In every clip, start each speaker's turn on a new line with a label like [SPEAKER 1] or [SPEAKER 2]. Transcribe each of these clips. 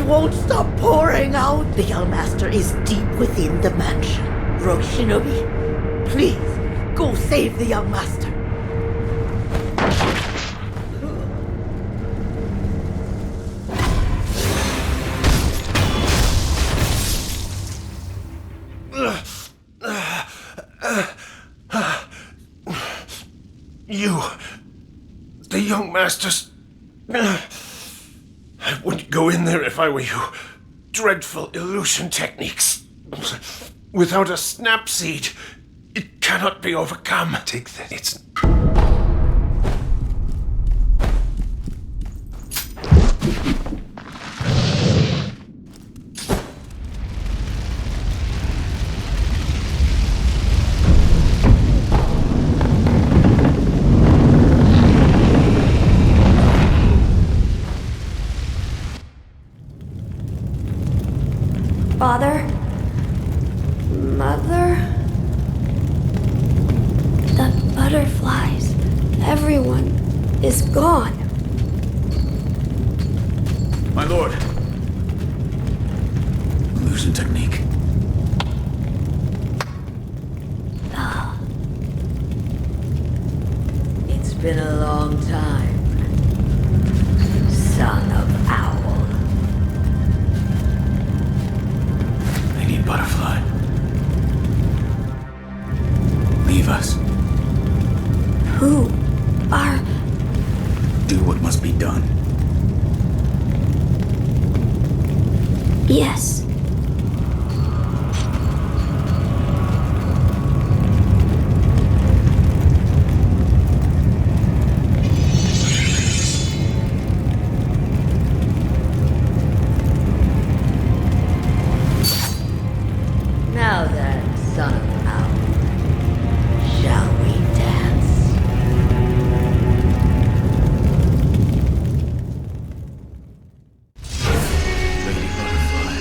[SPEAKER 1] won't stop pouring out. The young master is deep within the mansion. Rogue Shinobi, please, go save the young master.
[SPEAKER 2] You, the young masters. I wouldn't go in there if I were you. Dreadful illusion techniques. Without a snap seed, it cannot be overcome.
[SPEAKER 3] Take that. It's...
[SPEAKER 4] Father? Mother? The butterflies. Everyone is gone.
[SPEAKER 3] My lord. Illusion technique.
[SPEAKER 1] It's been a long time, son of owl.
[SPEAKER 3] I need butterfly. Leave us.
[SPEAKER 4] Who are...
[SPEAKER 3] Do what must be done.
[SPEAKER 4] Yes.
[SPEAKER 1] Now then, son of owl, shall we dance?
[SPEAKER 3] Lady Butterfly.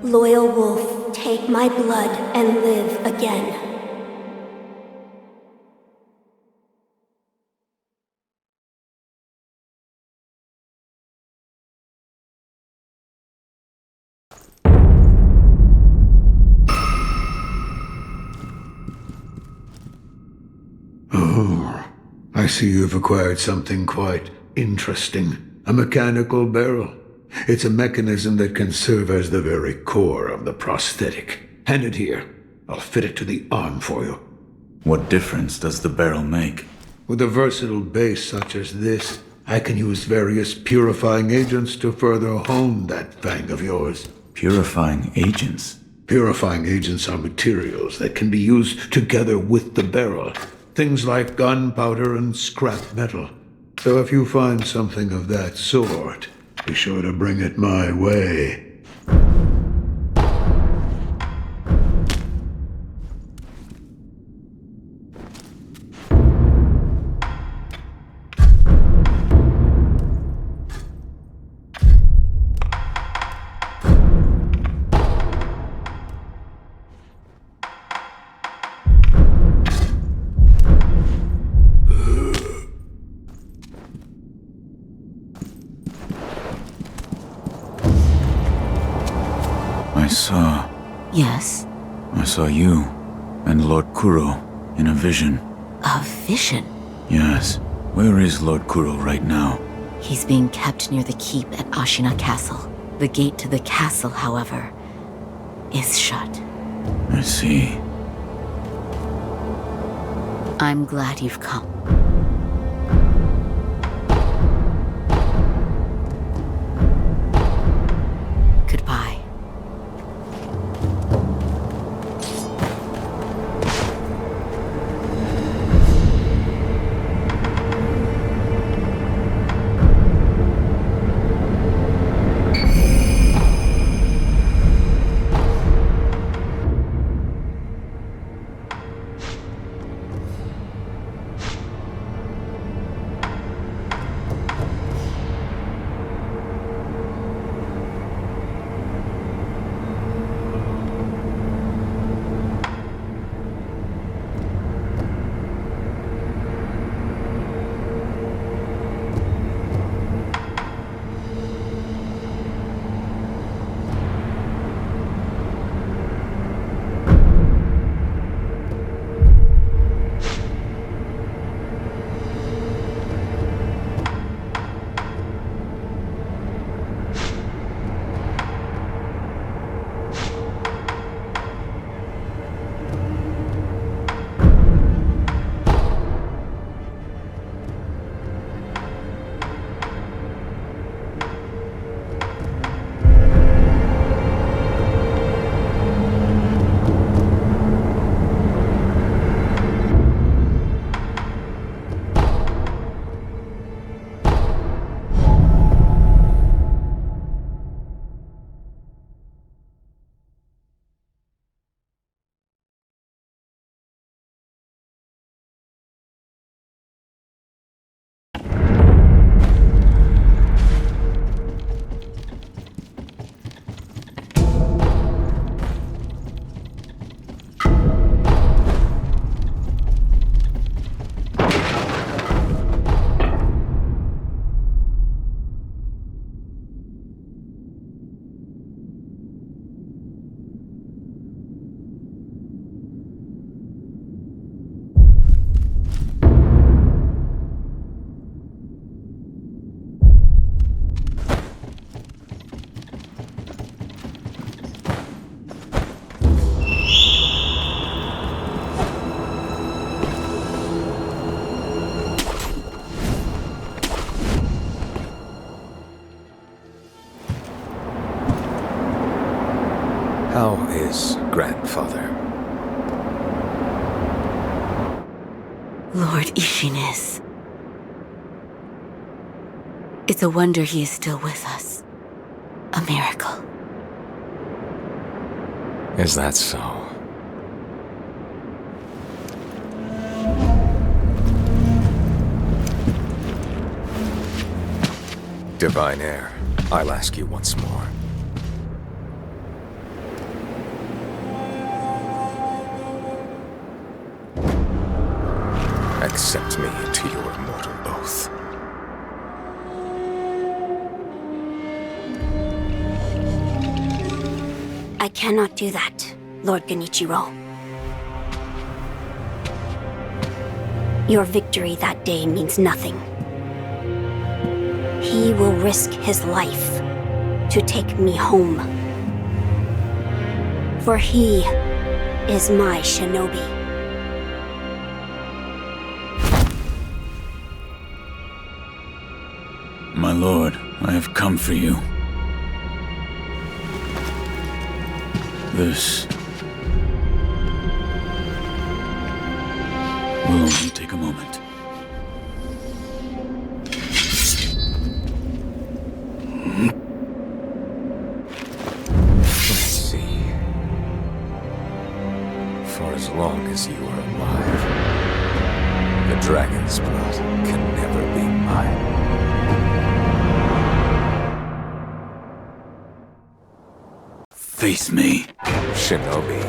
[SPEAKER 4] Loyal wolf, take my blood and live again.
[SPEAKER 5] Oh, I see you've acquired something quite interesting. A mechanical barrel. It's a mechanism that can serve as the very core of the prosthetic. Hand it here. I'll fit it to the arm for you.
[SPEAKER 3] What difference does the barrel make?
[SPEAKER 5] With a versatile base such as this, I can use various purifying agents to further hone that fang of yours.
[SPEAKER 3] Purifying agents?
[SPEAKER 5] Purifying agents are materials that can be used together with the barrel. Things like gunpowder and scrap metal. So if you find something of that sort, be sure to bring it my way.
[SPEAKER 4] Yes?
[SPEAKER 3] I saw you and Lord Kuro in a vision.
[SPEAKER 6] A vision?
[SPEAKER 3] Yes. Where is Lord Kuro right now?
[SPEAKER 6] He's being kept near the keep at Ashina Castle. The gate to the castle, however, is shut.
[SPEAKER 3] I see.
[SPEAKER 6] I'm glad you've come. Goodbye.
[SPEAKER 7] How is grandfather?
[SPEAKER 6] Lord Ishinis. It's a wonder he is still with us. A miracle.
[SPEAKER 7] Is that so? Divine Heir, I'll ask you once more. accept me into your immortal oath.
[SPEAKER 4] I cannot do that, Lord Genichiro. Your victory that day means nothing. He will risk his life to take me home. For he is my shinobi.
[SPEAKER 3] My lord, I have come for you. This will only take a moment.
[SPEAKER 7] Let's see. For as long as you are alive, the dragon's blood can never be mine.
[SPEAKER 3] Face me.
[SPEAKER 7] Shinobi,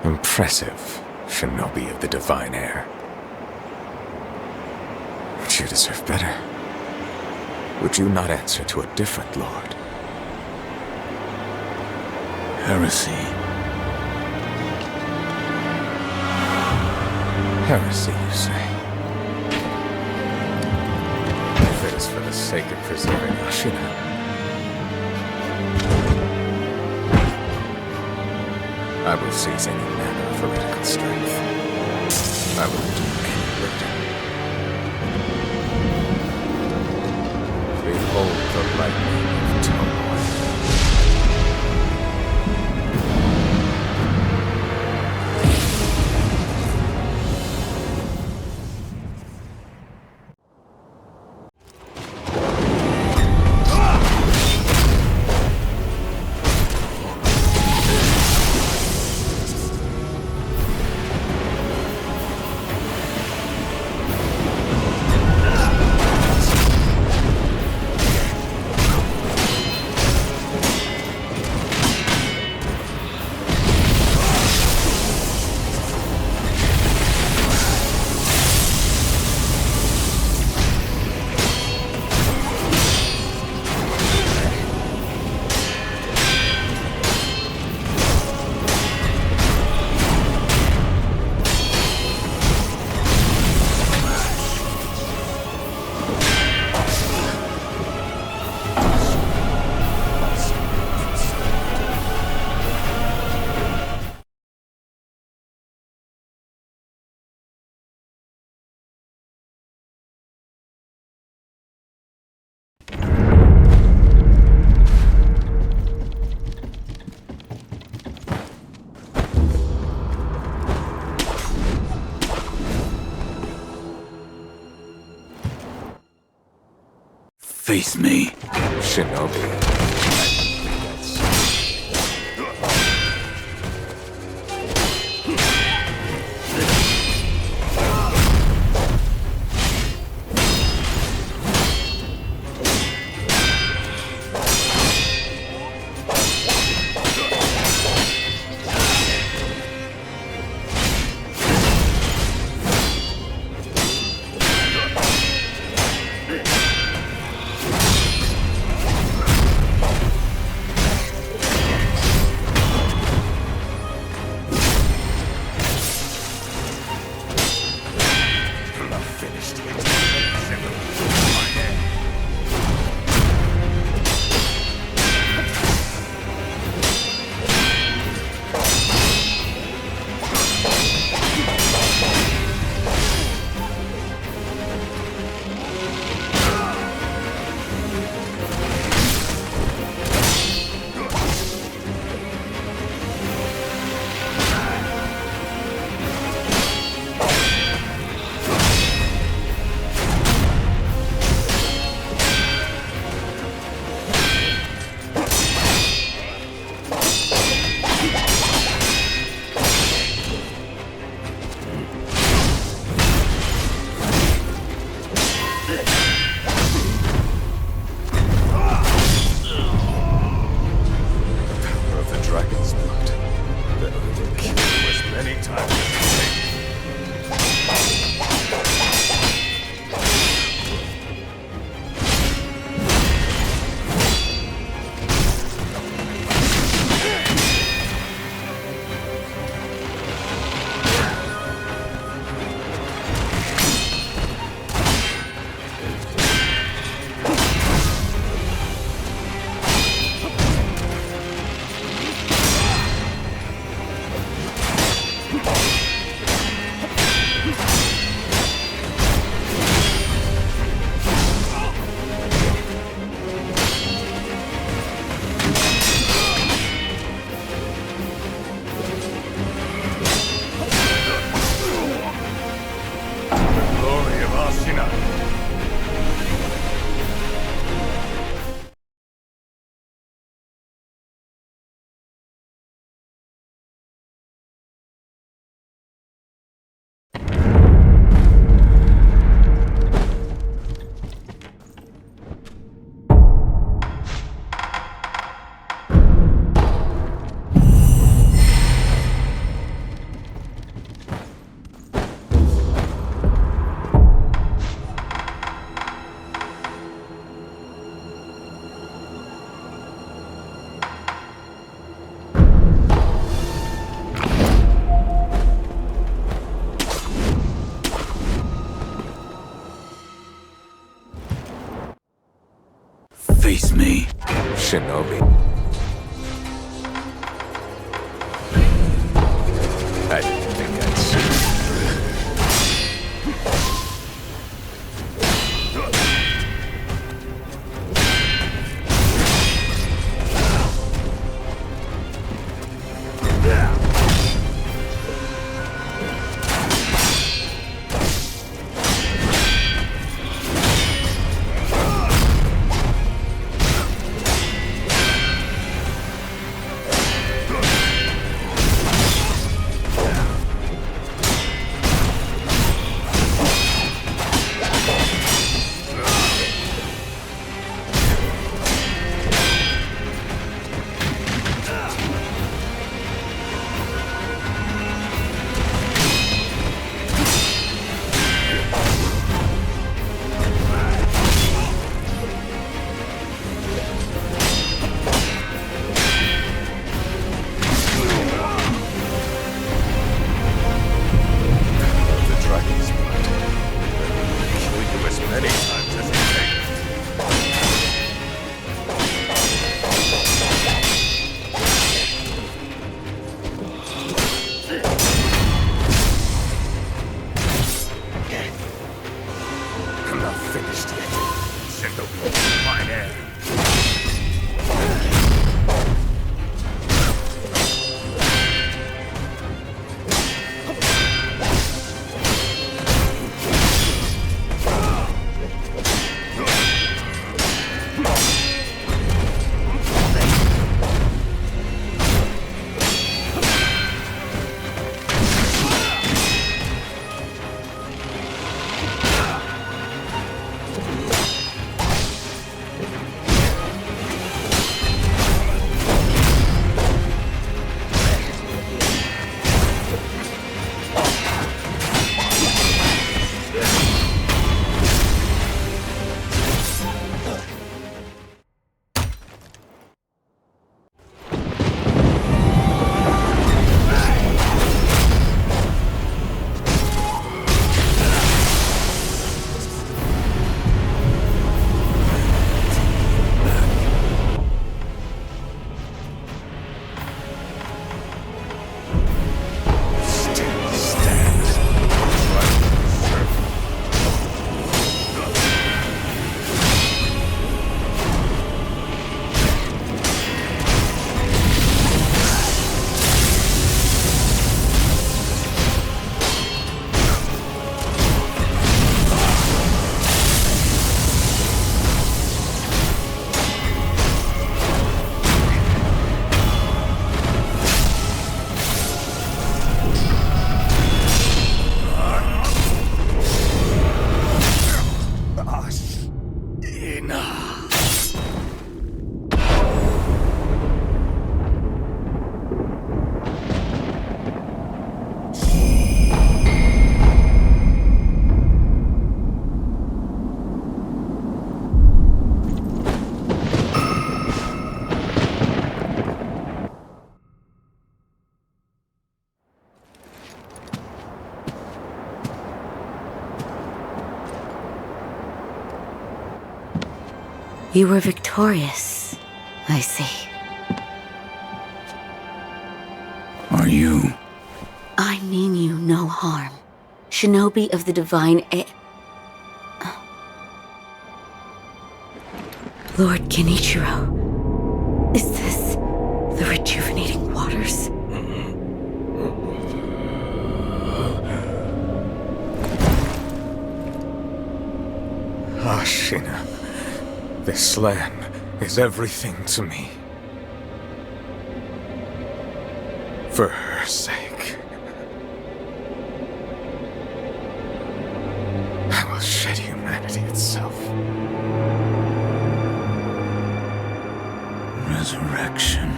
[SPEAKER 7] Impressive, Shinobi of the Divine Heir. But you deserve better. Would you not answer to a different lord?
[SPEAKER 3] Heresy.
[SPEAKER 7] Heresy, you say? If it is for the sake of preserving Ashina. I will seize any manner of heretical strength. I will do any murder. Behold the lightning of turmoil.
[SPEAKER 3] Face me.
[SPEAKER 7] Shinobi.
[SPEAKER 3] Face me.
[SPEAKER 7] Shinobi. I didn't think I'd see you.
[SPEAKER 8] Enough.
[SPEAKER 6] You were victorious, I see.
[SPEAKER 3] Are you?
[SPEAKER 6] I mean you no harm. Shinobi of the Divine Lord Genichiro, is this the rejuvenating waters?
[SPEAKER 7] Ashina, this land is everything to me. For her sake, I will shed humanity itself.
[SPEAKER 3] Resurrection.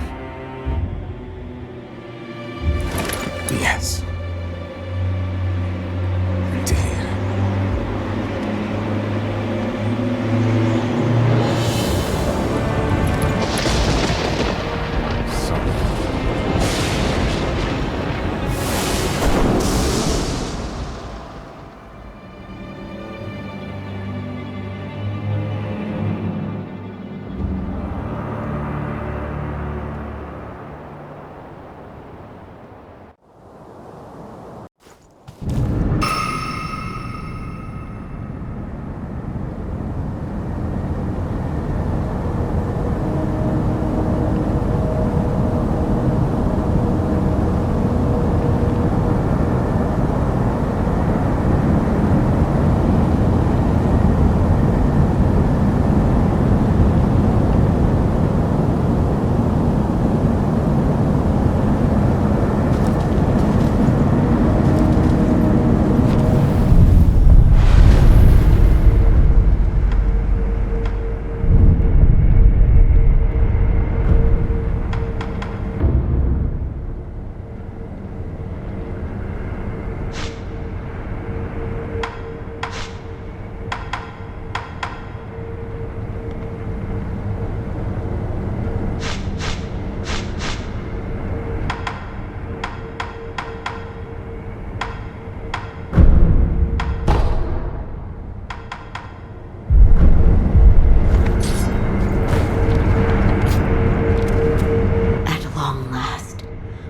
[SPEAKER 7] Yes. Indeed.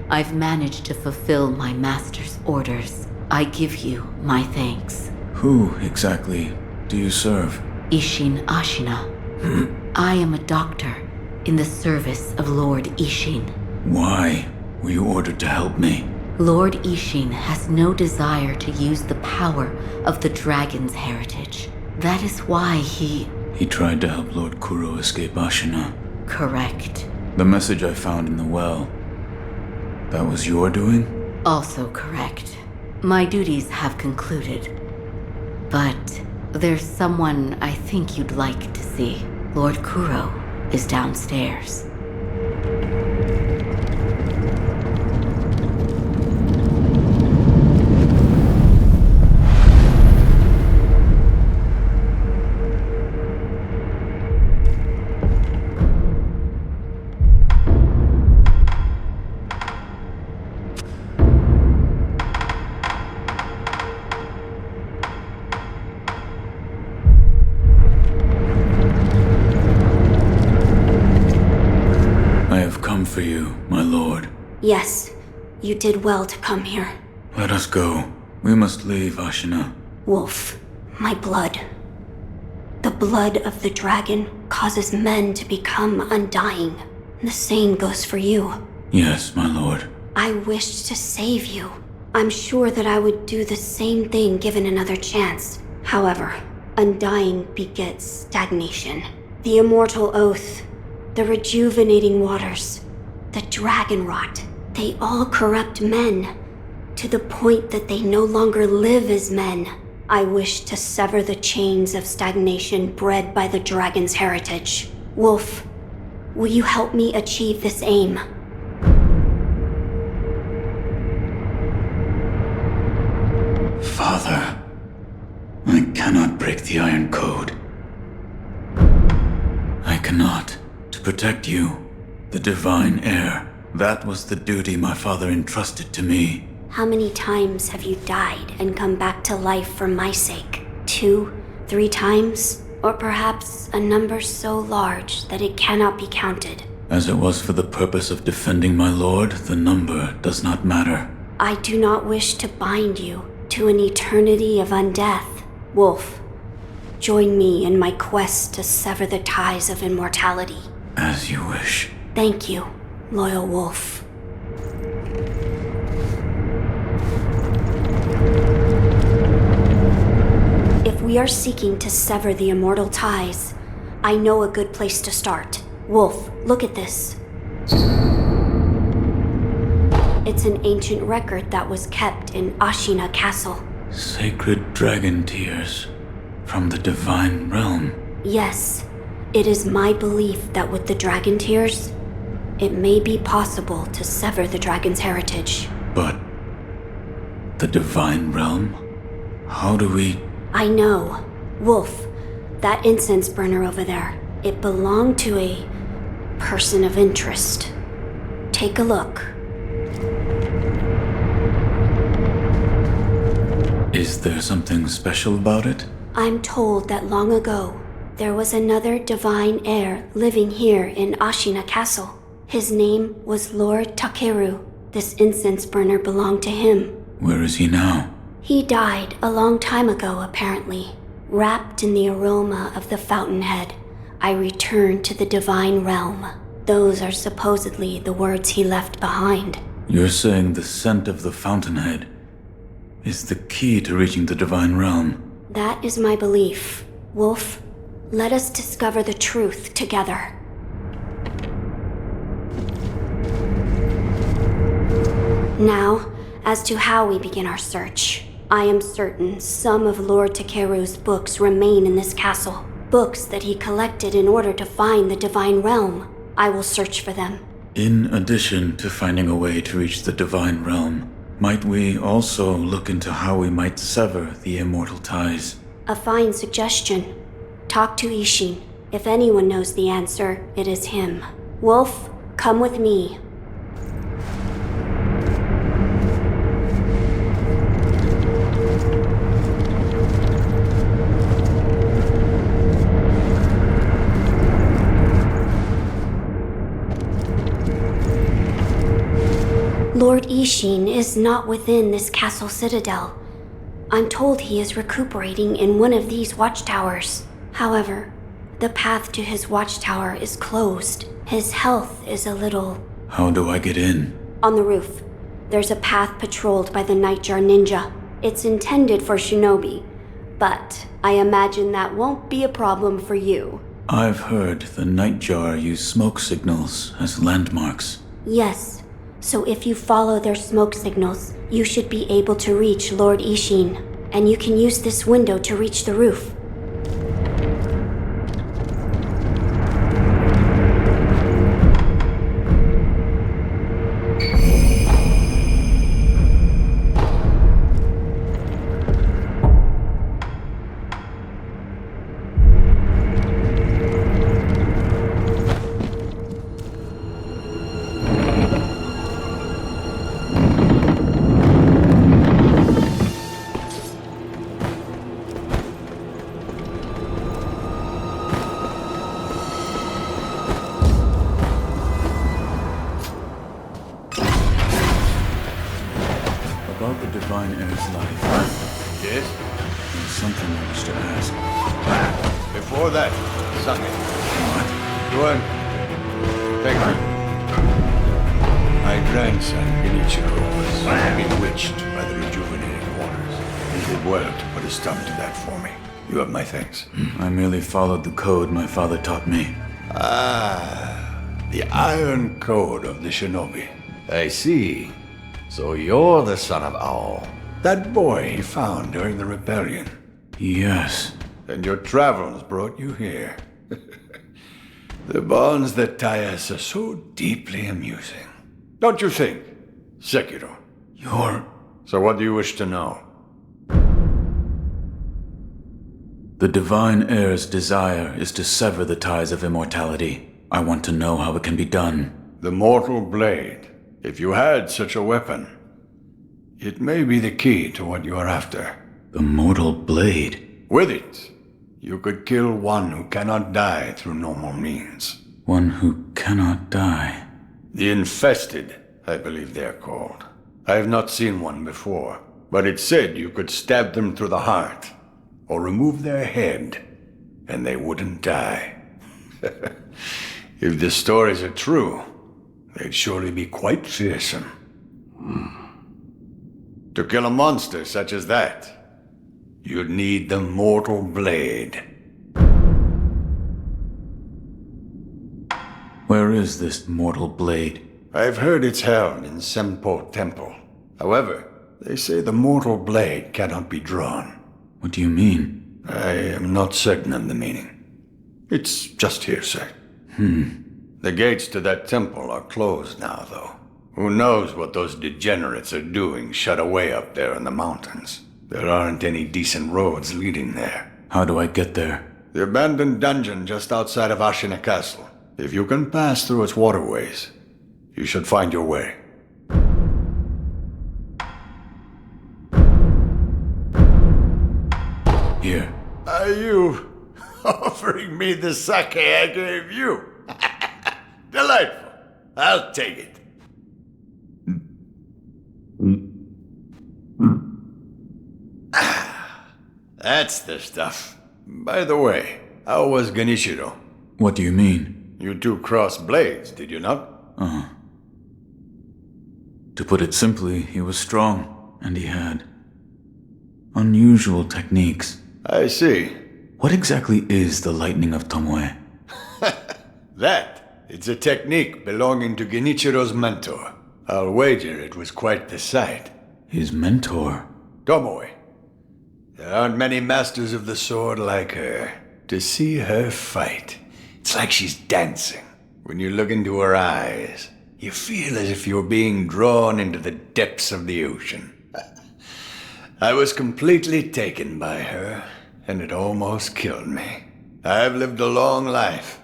[SPEAKER 6] I've managed to fulfill my master's orders. I give you my thanks.
[SPEAKER 3] Who exactly do you serve?
[SPEAKER 6] Ishin Ashina. I am a doctor in the service of Lord Ishin.
[SPEAKER 3] Why were you ordered to help me?
[SPEAKER 6] Lord Ishin has no desire to use the power of the dragon's heritage. That is why he
[SPEAKER 3] tried to help Lord Kuro escape Ashina.
[SPEAKER 6] Correct.
[SPEAKER 3] The message I found in the well, that was your doing?
[SPEAKER 6] Also correct. My duties have concluded. But there's someone I think you'd like to see. Lord Kuro is downstairs.
[SPEAKER 3] For you, my lord.
[SPEAKER 4] Yes, you did well to come here.
[SPEAKER 3] Let us go. We must leave Ashina.
[SPEAKER 4] Wolf, my blood. The blood of the dragon causes men to become undying. The same goes for you.
[SPEAKER 3] Yes, my lord.
[SPEAKER 4] I wished to save you. I'm sure that I would do the same thing given another chance. However, undying begets stagnation. The immortal oath, the rejuvenating waters, the dragon rot, they all corrupt men, to the point that they no longer live as men. I wish to sever the chains of stagnation bred by the dragon's heritage. Wolf, will you help me achieve this aim?
[SPEAKER 3] Father, I cannot break the Iron Code. I cannot. To protect you, the divine heir, that was the duty my father entrusted to me.
[SPEAKER 4] How many times have you died and come back to life for my sake? 2, 3 times? Or perhaps a number so large that it cannot be counted?
[SPEAKER 3] As it was for the purpose of defending my lord, the number does not matter.
[SPEAKER 4] I do not wish to bind you to an eternity of undeath. Wolf, join me in my quest to sever the ties of immortality.
[SPEAKER 3] As you wish.
[SPEAKER 4] Thank you, loyal wolf. If we are seeking to sever the immortal ties, I know a good place to start. Wolf, look at this. It's an ancient record that was kept in Ashina Castle.
[SPEAKER 3] Sacred dragon tears from the divine realm.
[SPEAKER 4] Yes, it is my belief that with the dragon tears, it may be possible to sever the dragon's heritage.
[SPEAKER 3] But the divine realm? How do we...
[SPEAKER 4] I know. Wolf, that incense burner over there, it belonged to a person of interest. Take a look.
[SPEAKER 3] Is there something special about it?
[SPEAKER 4] I'm told that long ago, there was another divine heir living here in Ashina Castle. His name was Lord Takeru. This incense burner belonged to him.
[SPEAKER 3] Where is he now?
[SPEAKER 4] He died a long time ago, apparently. Wrapped in the aroma of the fountainhead, I returned to the divine realm. Those are supposedly the words he left behind.
[SPEAKER 3] You're saying the scent of the fountainhead is the key to reaching the divine realm?
[SPEAKER 4] That is my belief. Wolf, let us discover the truth together. Now, as to how we begin our search. I am certain some of Lord Takeru's books remain in this castle. Books that he collected in order to find the divine realm. I will search for them.
[SPEAKER 3] In addition to finding a way to reach the divine realm, might we also look into how we might sever the immortal ties?
[SPEAKER 4] A fine suggestion. Talk to Ishin. If anyone knows the answer, it is him. Wolf, come with me. Lord Ishin is not within this castle citadel. I'm told he is recuperating in one of these watchtowers. However, the path to his watchtower is closed. His health is a little...
[SPEAKER 3] How do I get in?
[SPEAKER 4] On the roof. There's a path patrolled by the Nightjar Ninja. It's intended for shinobi, but I imagine that won't be a problem for you.
[SPEAKER 3] I've heard the Nightjar use smoke signals as landmarks.
[SPEAKER 4] Yes. So if you follow their smoke signals, you should be able to reach Lord Ishin, and you can use this window to reach the roof.
[SPEAKER 3] About the divine heir's life,
[SPEAKER 8] Yes?
[SPEAKER 3] there's something I wish to ask.
[SPEAKER 8] Before that, Sange.
[SPEAKER 3] What?
[SPEAKER 8] Go on. Thank you. My grandson, Genichiro, was bewitched by the rejuvenating waters. He did well to put a stop to that for me. You have my thanks.
[SPEAKER 3] I merely followed the code my father taught me.
[SPEAKER 8] Ah, the Iron Code of the Shinobi. I see. So you're the son of Owl. That boy he found during the rebellion.
[SPEAKER 3] Yes.
[SPEAKER 8] And your travels brought you here. The bonds that tie us are so deeply amusing. Don't you think, Sekiro? So what do you wish to know?
[SPEAKER 3] The Divine Heir's desire is to sever the ties of immortality. I want to know how it can be done.
[SPEAKER 8] The Mortal Blade. If you had such a weapon, it may be the key to what you are after.
[SPEAKER 3] The Mortal Blade?
[SPEAKER 8] With it, you could kill one who cannot die through normal means.
[SPEAKER 3] One who cannot die?
[SPEAKER 8] The Infested, I believe they're called. I have not seen one before, but it said you could stab them through the heart, or remove their head, and they wouldn't die. If the stories are true, they'd surely be quite fearsome. To kill a monster such as that, you'd need the Mortal Blade.
[SPEAKER 3] Where is this Mortal Blade?
[SPEAKER 8] I've heard it's held in Sempo Temple. However, they say the Mortal Blade cannot be drawn.
[SPEAKER 3] What do you mean?
[SPEAKER 8] I am not certain of the meaning. It's just hearsay. The gates to that temple are closed now, though. Who knows what those degenerates are doing shut away up there in the mountains. There aren't any decent roads leading there.
[SPEAKER 3] How do I get there?
[SPEAKER 8] The abandoned dungeon just outside of Ashina Castle. If you can pass through its waterways, you should find your way.
[SPEAKER 3] Here.
[SPEAKER 8] Are you offering me the sake I gave you? Delightful. I'll take it. That's the stuff. By the way, how was Genichiro?
[SPEAKER 3] What do you mean?
[SPEAKER 8] You two crossed blades, did you not?
[SPEAKER 3] To put it simply, he was strong, and he had unusual techniques.
[SPEAKER 8] I see.
[SPEAKER 3] What exactly is the Lightning of Tomoe?
[SPEAKER 8] It's a technique belonging to Genichiro's mentor. I'll wager it was quite the sight.
[SPEAKER 3] His mentor?
[SPEAKER 8] Tomoe. There aren't many masters of the sword like her. To see her fight, it's like she's dancing. When you look into her eyes, you feel as if you're being drawn into the depths of the ocean. I was completely taken by her, and it almost killed me. I've lived a long life,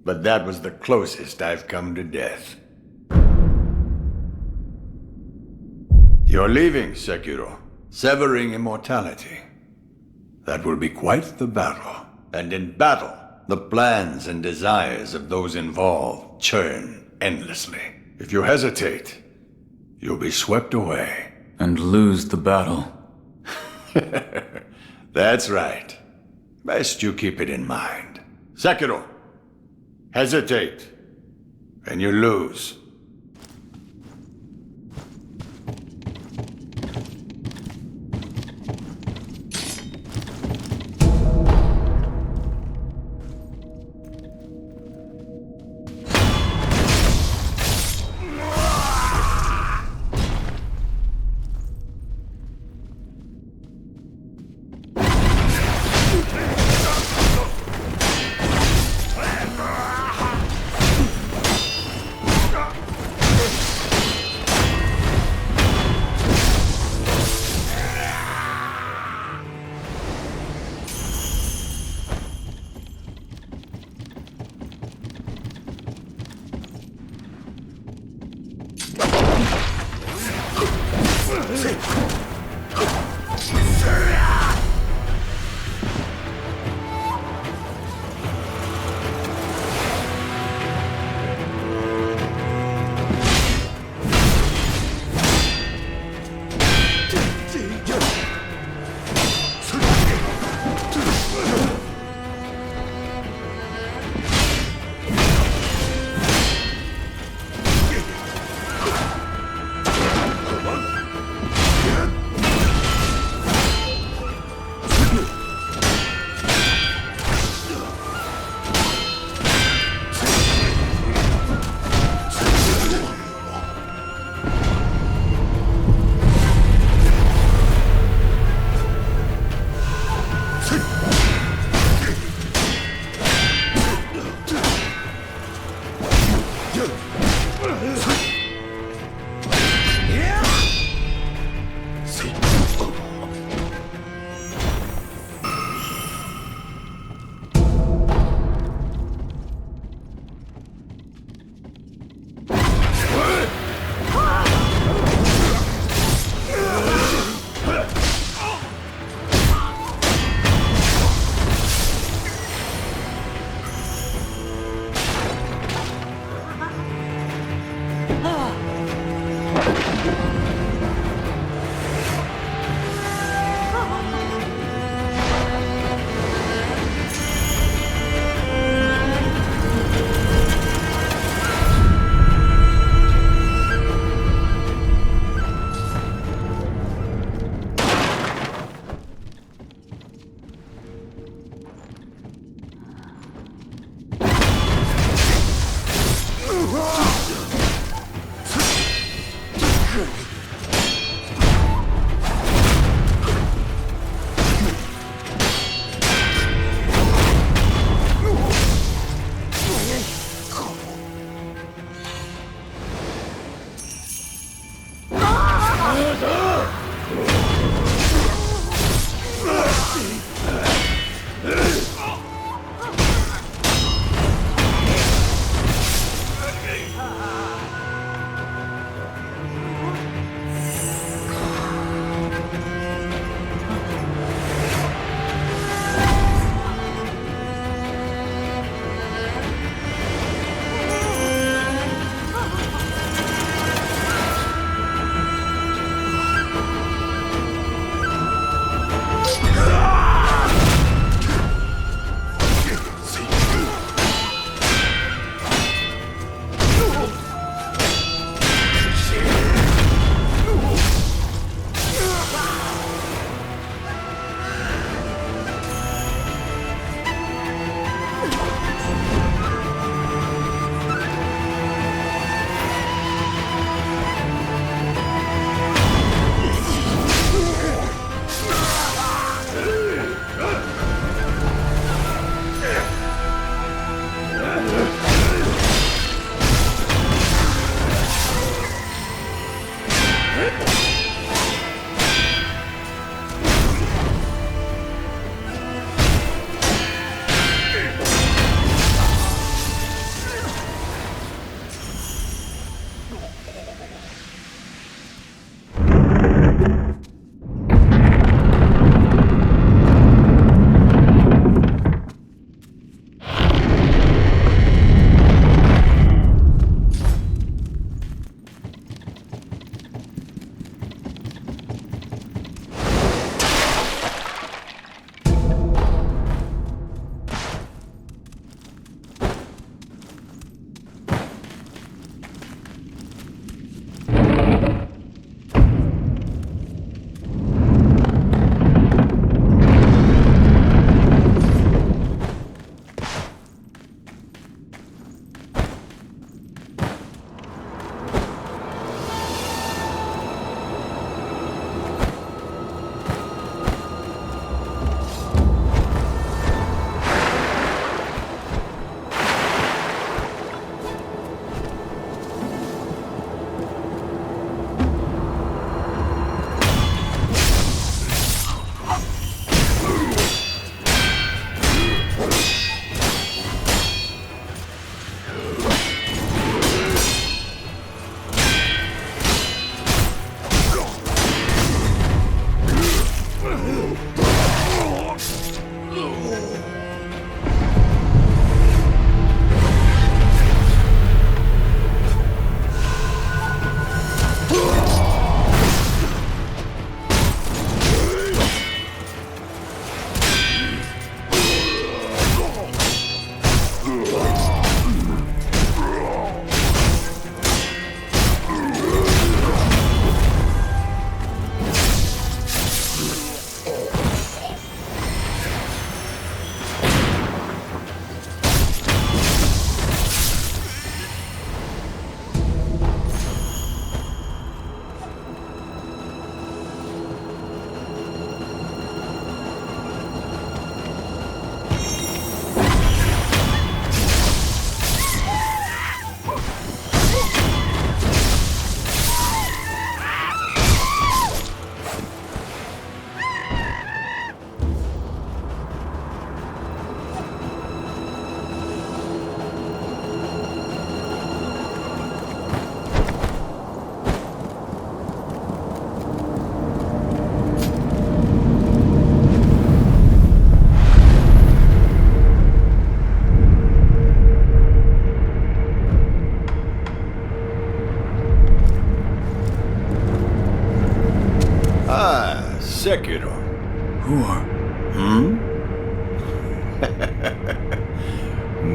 [SPEAKER 8] but that was the closest I've come to death. You're leaving, Sekiro. Severing immortality. That will be quite the battle. And in battle, the plans and desires of those involved churn endlessly. If you hesitate, you'll be swept away.
[SPEAKER 3] And lose the battle.
[SPEAKER 8] That's right. Best you keep it in mind. Sekiro, hesitate, and you lose.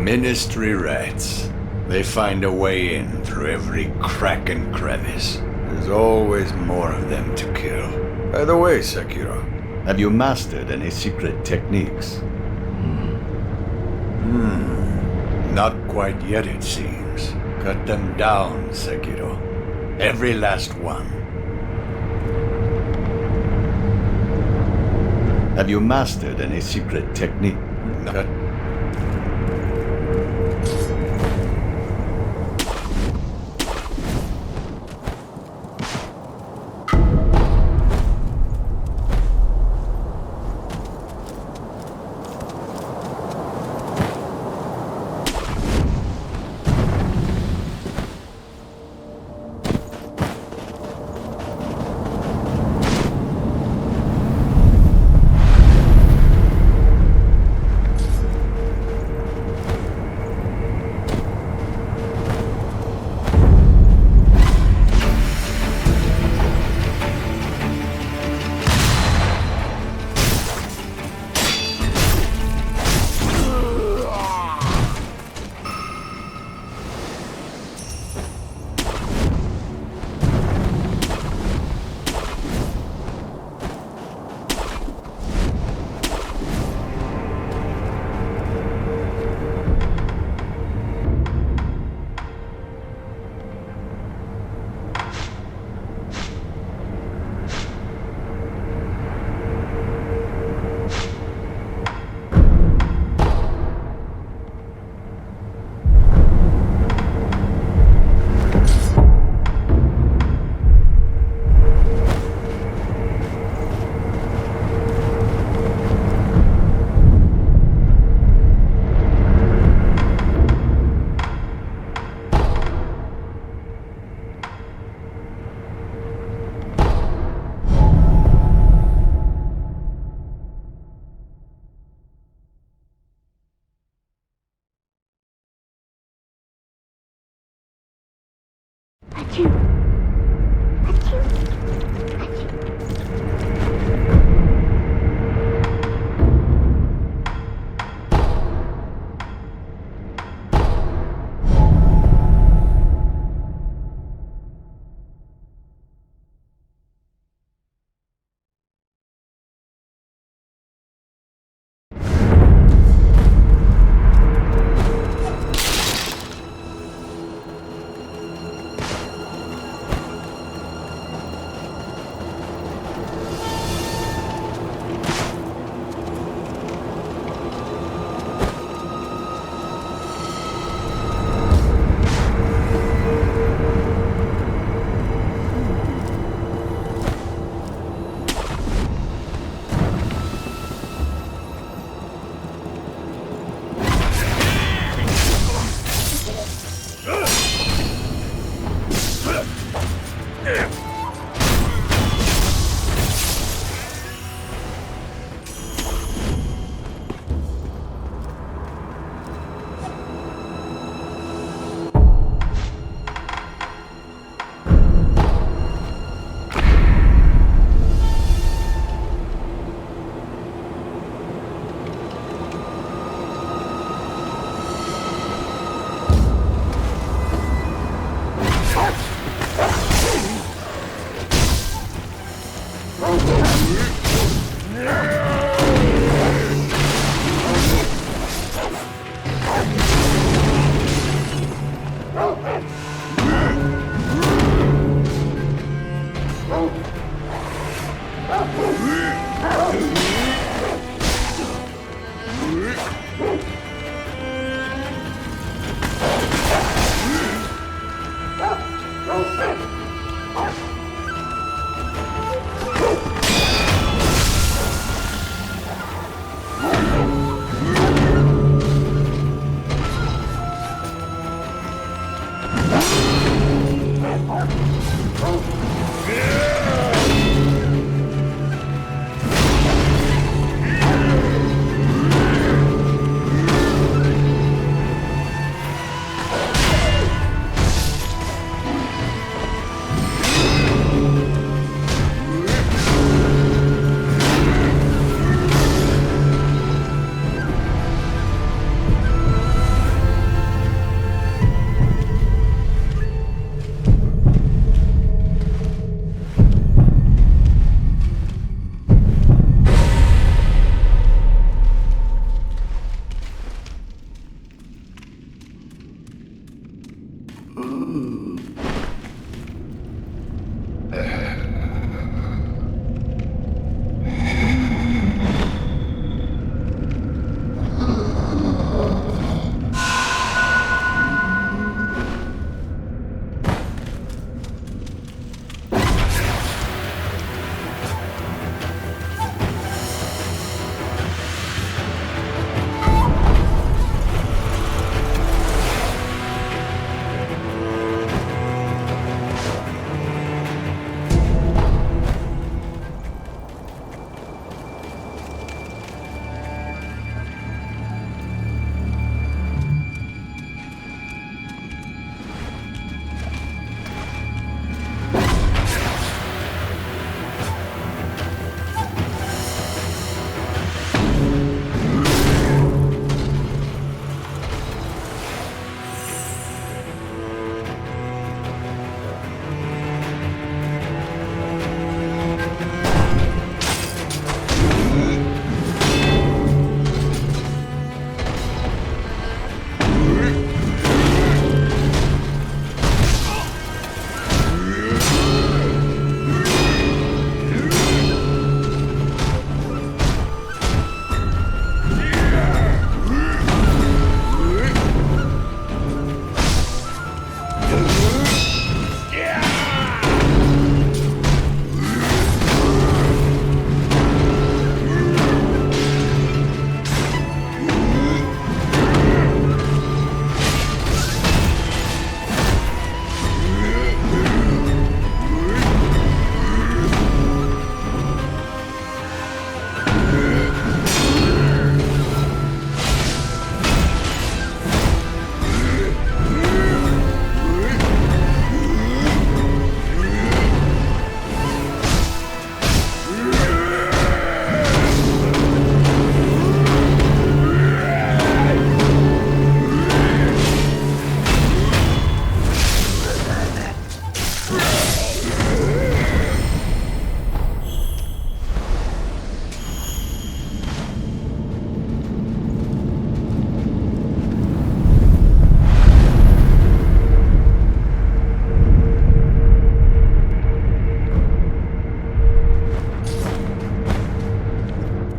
[SPEAKER 8] Ministry rats. They find a way in through every crack and crevice. There's always more of them to kill. By the way, Sekiro, have you mastered any secret techniques? Not quite yet, it seems. Cut them down, Sekiro. Every last one. Have you mastered any secret technique? Cut.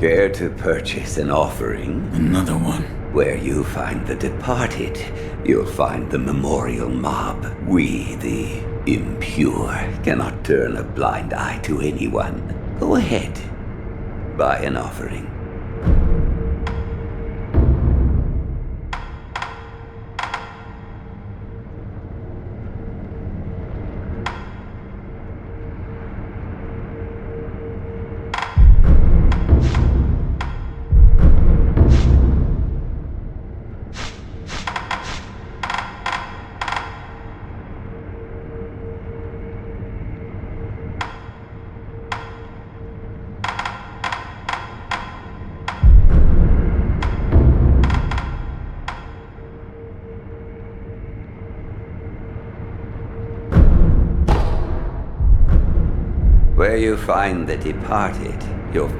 [SPEAKER 9] Care to purchase an offering?
[SPEAKER 3] Another one.
[SPEAKER 9] Where you find the departed, you'll find the memorial mob. We, the impure, cannot turn a blind eye to anyone. Go ahead. Buy an offering. Where you find the departed, you'll...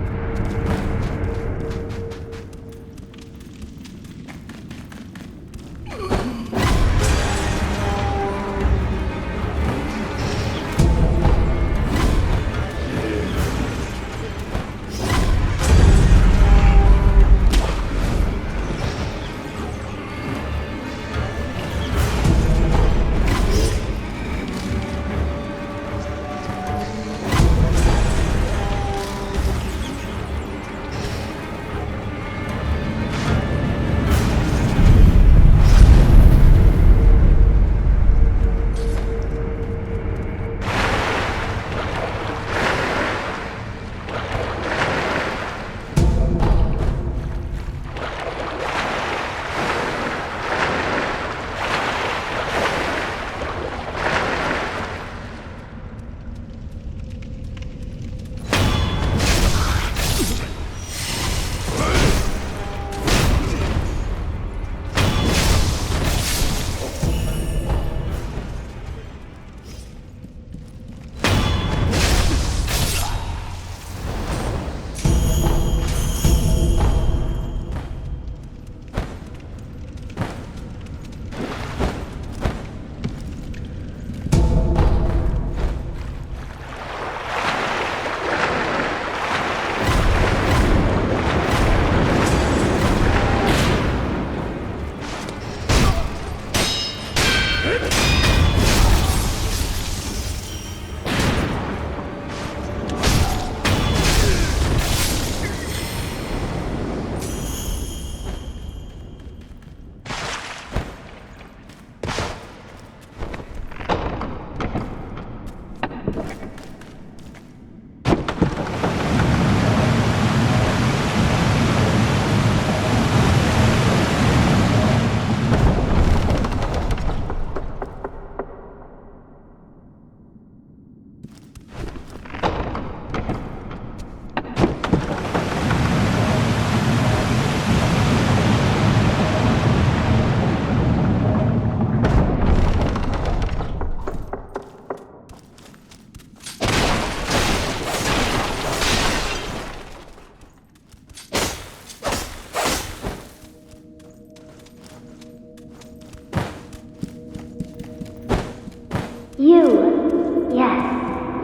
[SPEAKER 4] You. Yes,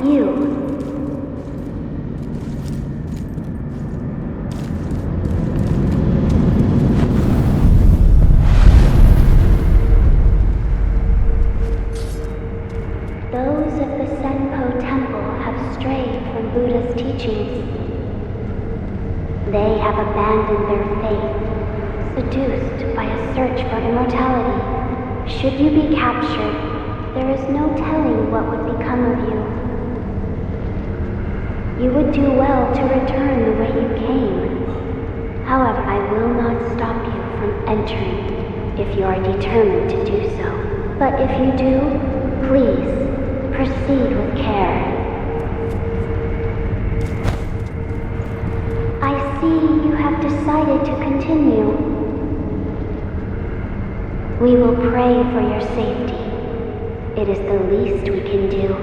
[SPEAKER 4] you. Those of the Senpo Temple have strayed from Buddha's teachings. They have abandoned their faith, seduced by a search for immortality. Should you be captured, there is no telling what would become of you. You would do well to return the way you came. However, I will not stop you from entering if you are determined to do so. But if you do, please, proceed with care. I see you have decided to continue. We will pray for your safety. It is the least we can do.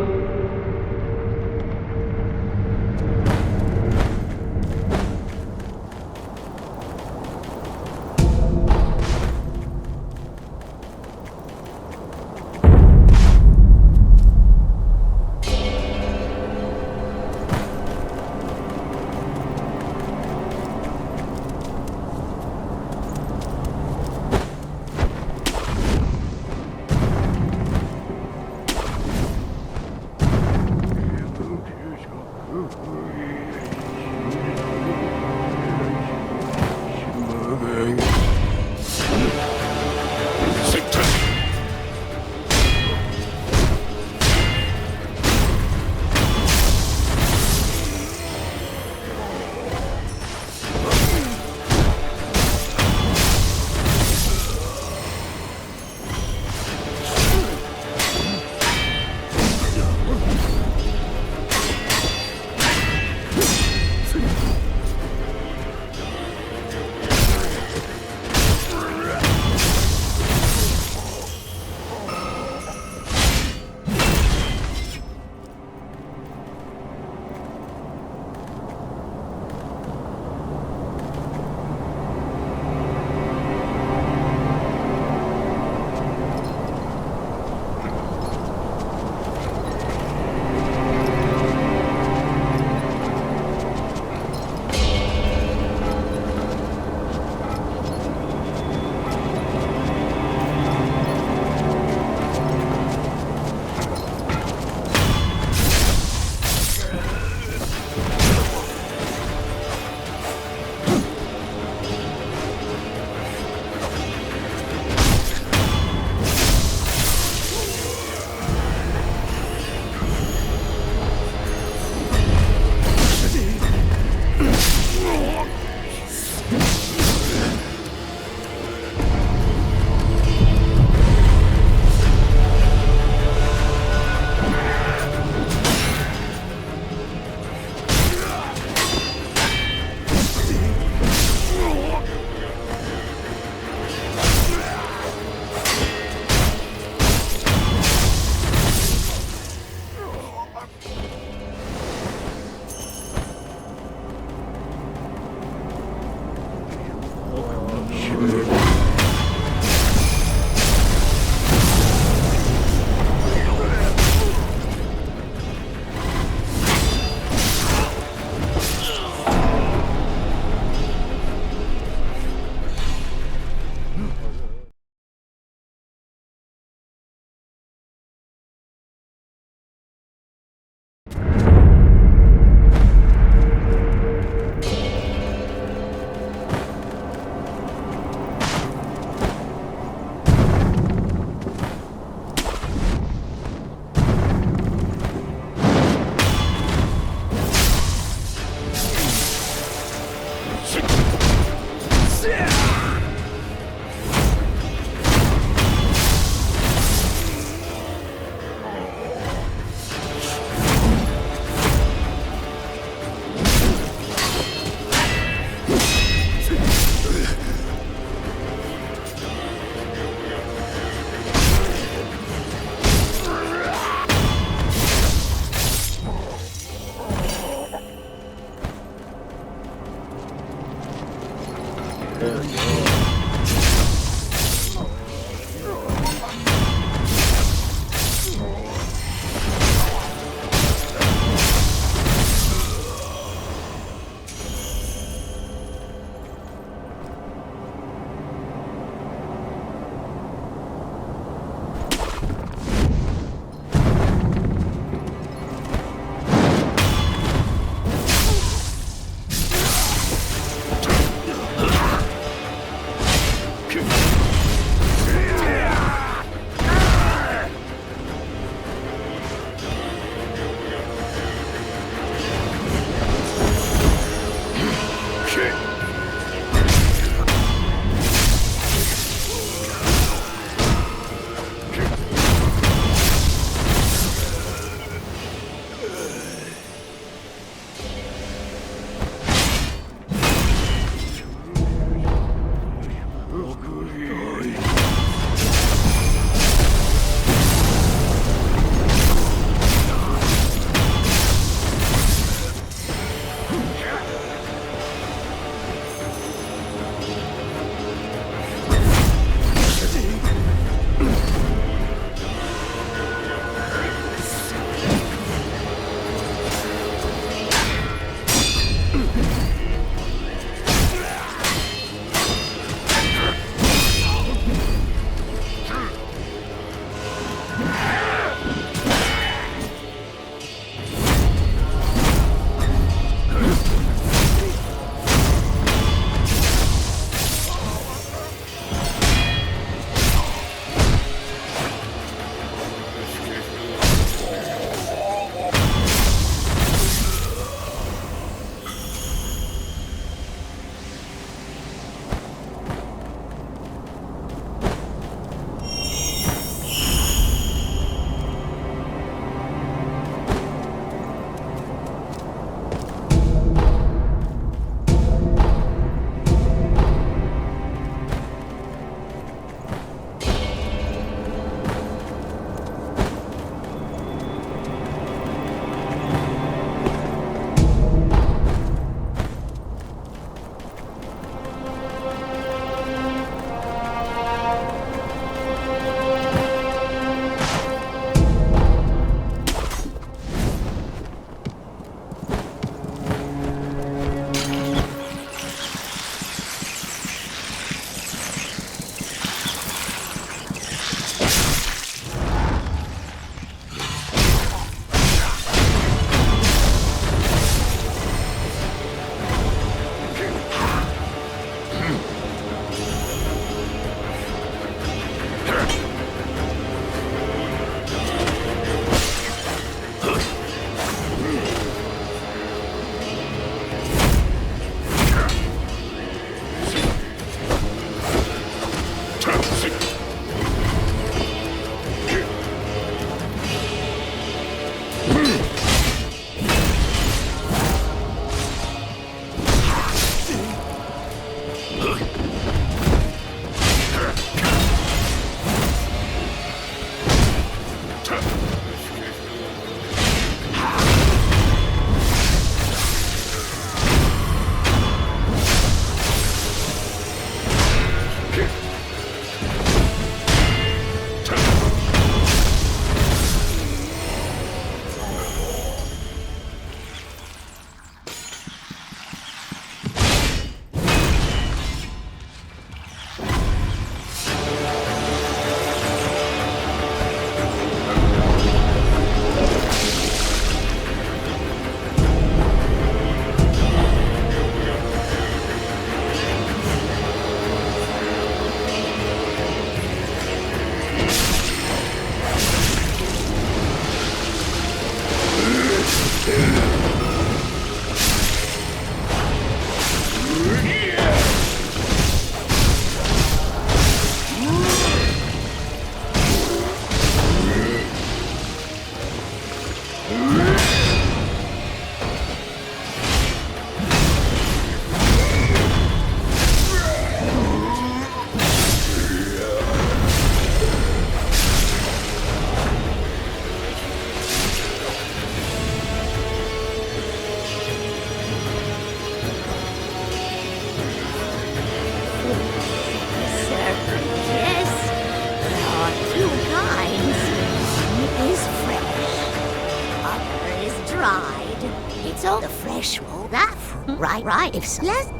[SPEAKER 1] Right. If yes. Right.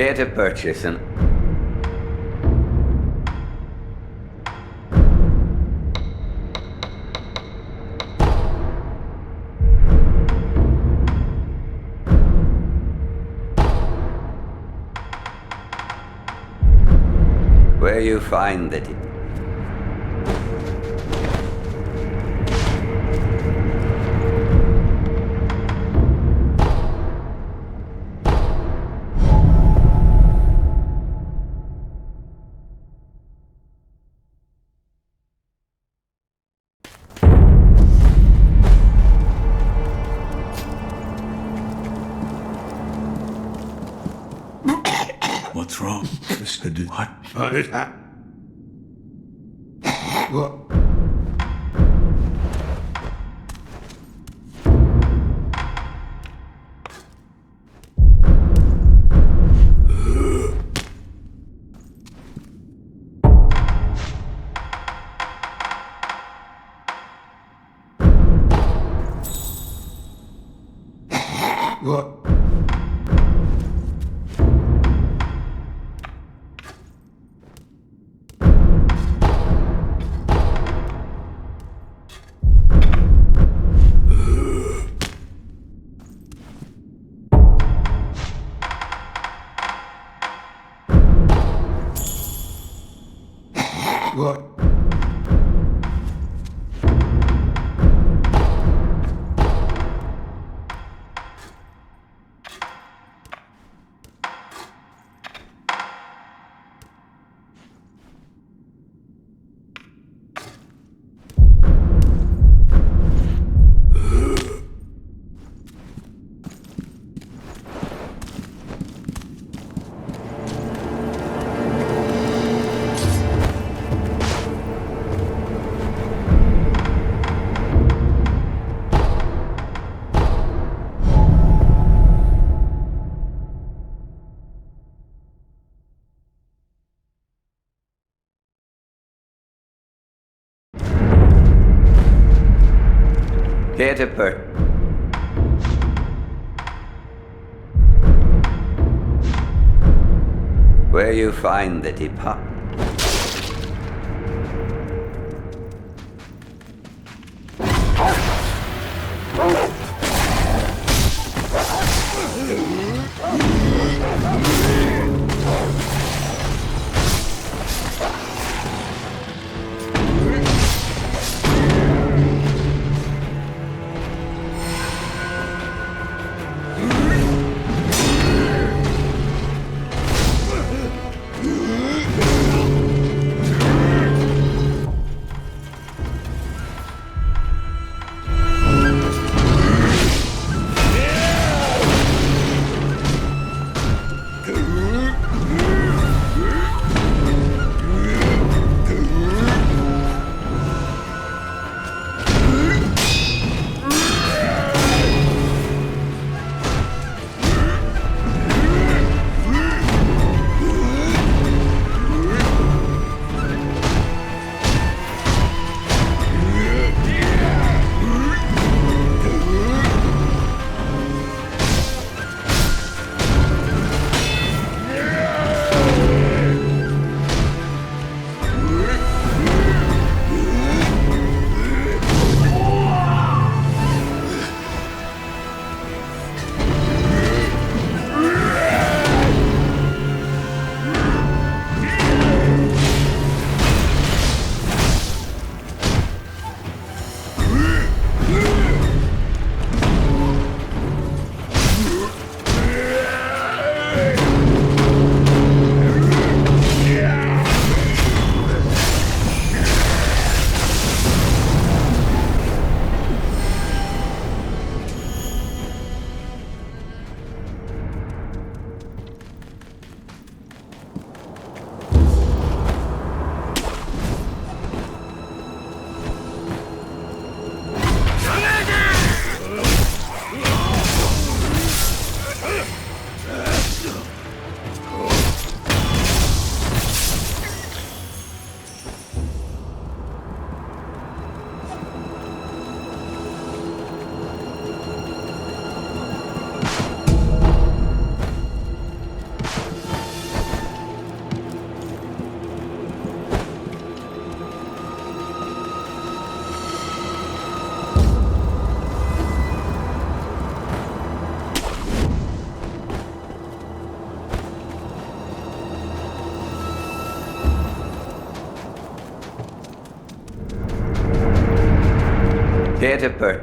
[SPEAKER 9] Care to purchase an... you find that
[SPEAKER 3] What's wrong? What?
[SPEAKER 5] What? What? What?
[SPEAKER 9] Here to Pert. Where you find the depart. Here to Bert.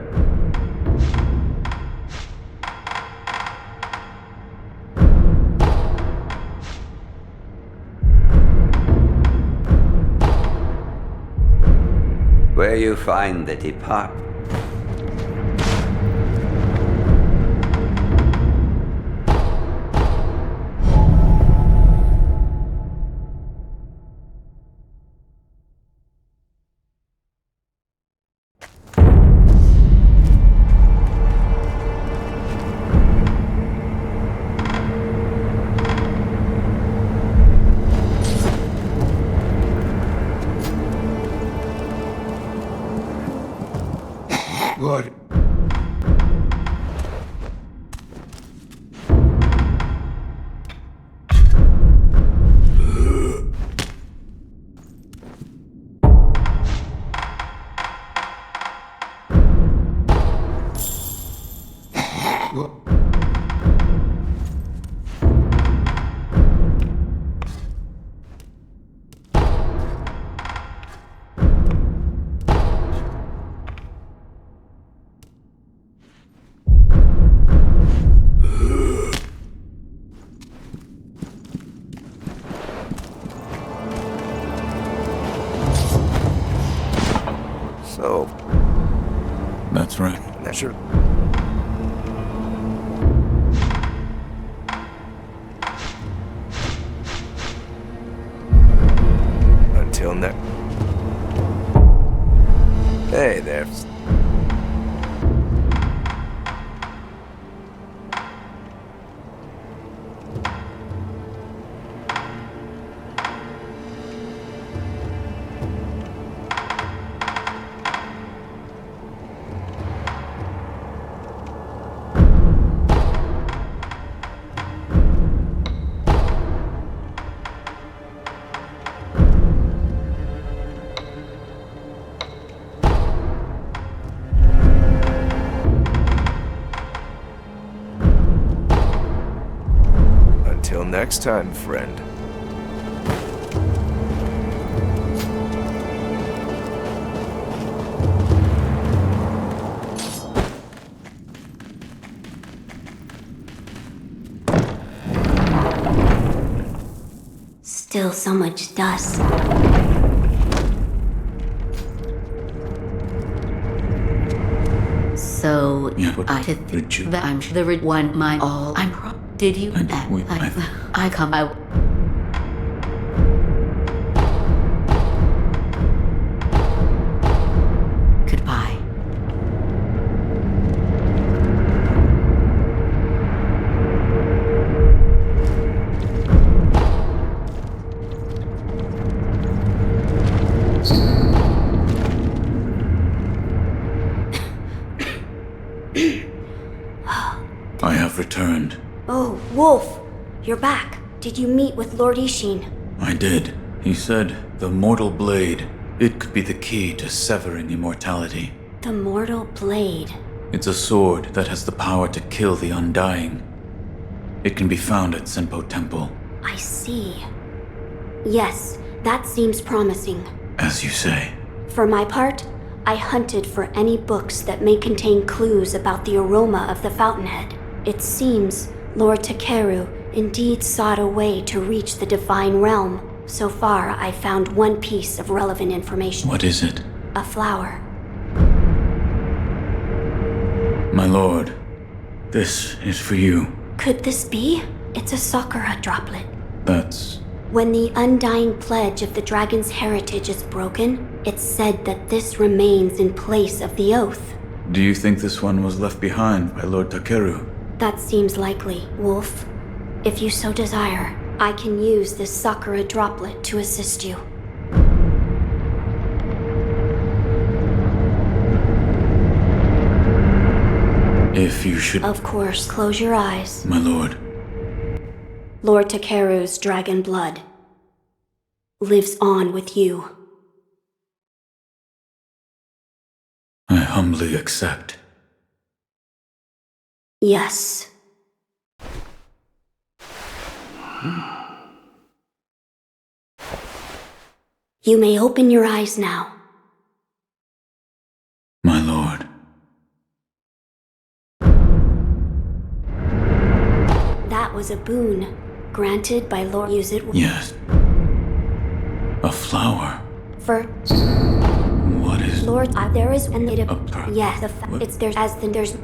[SPEAKER 9] Where you find the depart.
[SPEAKER 5] What?
[SPEAKER 7] So,
[SPEAKER 3] That's right.
[SPEAKER 7] that's your... Until next... Hey there. Until next time, friend.
[SPEAKER 4] Still so much dust.
[SPEAKER 6] So,
[SPEAKER 3] Yeah, but
[SPEAKER 6] I
[SPEAKER 3] did you-
[SPEAKER 6] that I'm the one my all. Did you? I come out. Goodbye.
[SPEAKER 3] I have returned.
[SPEAKER 4] Oh, Wolf, you're back. Did you meet with Lord Ishin?
[SPEAKER 3] I did. He said the mortal blade, it could be the key to severing immortality.
[SPEAKER 4] The mortal blade.
[SPEAKER 3] It's a sword that has the power to kill the undying. It can be found at Senpo Temple.
[SPEAKER 4] I see. Yes, that seems promising.
[SPEAKER 3] As you say.
[SPEAKER 4] For my part, I hunted for any books that may contain clues about the aroma of the fountainhead. It seems Lord Takeru indeed sought a way to reach the divine realm. So far, I found one piece of relevant information.
[SPEAKER 3] What is it?
[SPEAKER 4] A flower.
[SPEAKER 3] My lord, this is for you.
[SPEAKER 4] Could this be? It's a sakura droplet.
[SPEAKER 3] That's...
[SPEAKER 4] When the undying pledge of the dragon's heritage is broken, it's said that this remains in place of the oath.
[SPEAKER 3] Do you think this one was left behind by Lord Takeru?
[SPEAKER 4] That seems likely, Wolf. If you so desire, I can use this sakura droplet to assist you.
[SPEAKER 3] If you should...
[SPEAKER 4] Of course, close your eyes.
[SPEAKER 3] My lord.
[SPEAKER 4] Lord Takeru's dragon blood lives on with you.
[SPEAKER 3] I humbly accept.
[SPEAKER 4] Yes. You may open your eyes now.
[SPEAKER 3] My lord.
[SPEAKER 4] was a boon granted by Lord. Use it.
[SPEAKER 3] Yes. A flower.
[SPEAKER 4] For
[SPEAKER 3] What is...
[SPEAKER 4] Lord, there is and it.
[SPEAKER 3] A per-
[SPEAKER 4] Yes,
[SPEAKER 3] what?
[SPEAKER 4] it's there's as then there's.